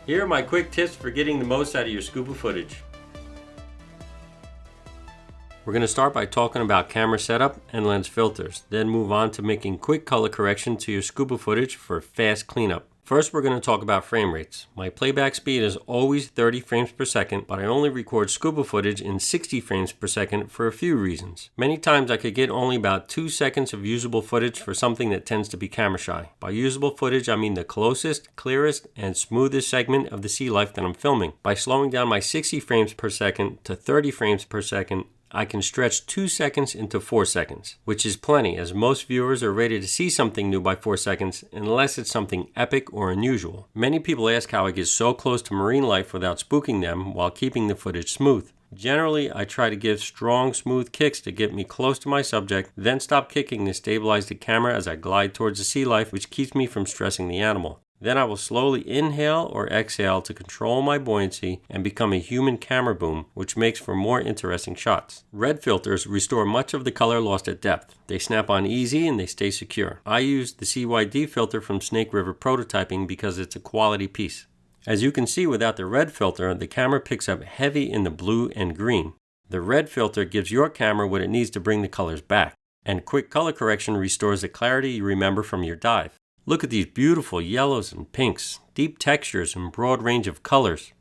Here are my quick tips for getting the most out of your scuba footage. We're going to start by talking about camera setup and lens filters, then move on to making quick color correction to your scuba footage for fast cleanup. First, we're going to talk about frame rates. My playback speed is always 30 frames per second, but I only record scuba footage in 60 frames per second for a few reasons. Many times I could get only about 2 seconds of usable footage for something that tends to be camera shy. By usable footage, I mean the closest, clearest, and smoothest segment of the sea life that I'm filming. By slowing down my 60 frames per second to 30 frames per second, I can stretch 2 seconds into 4 seconds, which is plenty, as most viewers are ready to see something new by 4 seconds unless it's something epic or unusual. Many people ask how I get so close to marine life without spooking them while keeping the footage smooth. Generally, I try to give strong, smooth kicks to get me close to my subject, then stop kicking to stabilize the camera as I glide towards the sea life, which keeps me from stressing the animal. Then I will slowly inhale or exhale to control my buoyancy and become a human camera boom, which makes for more interesting shots. Red filters restore much of the color lost at depth. They snap on easy and they stay secure. I use the CYD filter from Snake River Prototyping because it's a quality piece. As you can see, without the red filter, the camera picks up heavy in the blue and green. The red filter gives your camera what it needs to bring the colors back. And quick color correction restores the clarity you remember from your dive. Look at these beautiful yellows and pinks, deep textures and broad range of colors.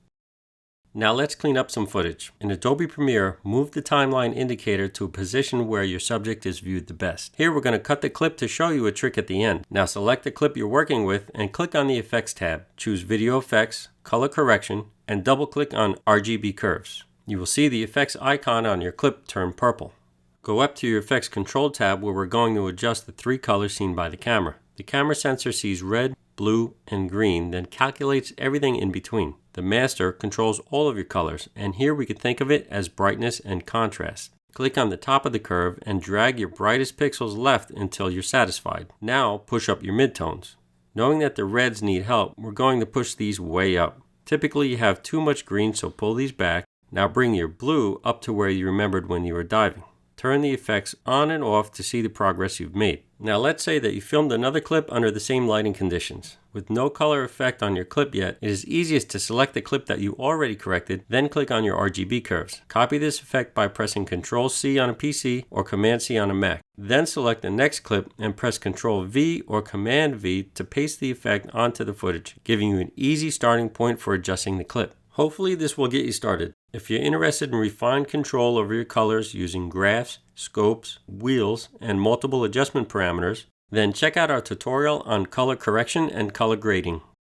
Now let's clean up some footage. In Adobe Premiere, move the timeline indicator to a position where your subject is viewed the best. Here we're going to cut the clip to show you a trick at the end. Now select the clip you're working with and click on the Effects tab. Choose Video Effects, Color Correction, and double-click on RGB Curves. You will see the effects icon on your clip turn purple. Go up to your Effects Control tab where we're going to adjust the 3 colors seen by the camera. The camera sensor sees red, blue, and green, then calculates everything in between. The master controls all of your colors, and here we could think of it as brightness and contrast. Click on the top of the curve and drag your brightest pixels left until you're satisfied. Now push up your midtones. Knowing that the reds need help, we're going to push these way up. Typically you have too much green, so pull these back. Now bring your blue up to where you remembered when you were diving. Turn the effects on and off to see the progress you've made. Now let's say that you filmed another clip under the same lighting conditions. With no color effect on your clip yet, it is easiest to select the clip that you already corrected, then click on your RGB curves. Copy this effect by pressing Ctrl-C on a PC or Command-C on a Mac. Then select the next clip and press Ctrl-V or Command-V to paste the effect onto the footage, giving you an easy starting point for adjusting the clip. Hopefully this will get you started. If you're interested in refined control over your colors using graphs, scopes, wheels, and multiple adjustment parameters, then check out our tutorial on color correction and color grading.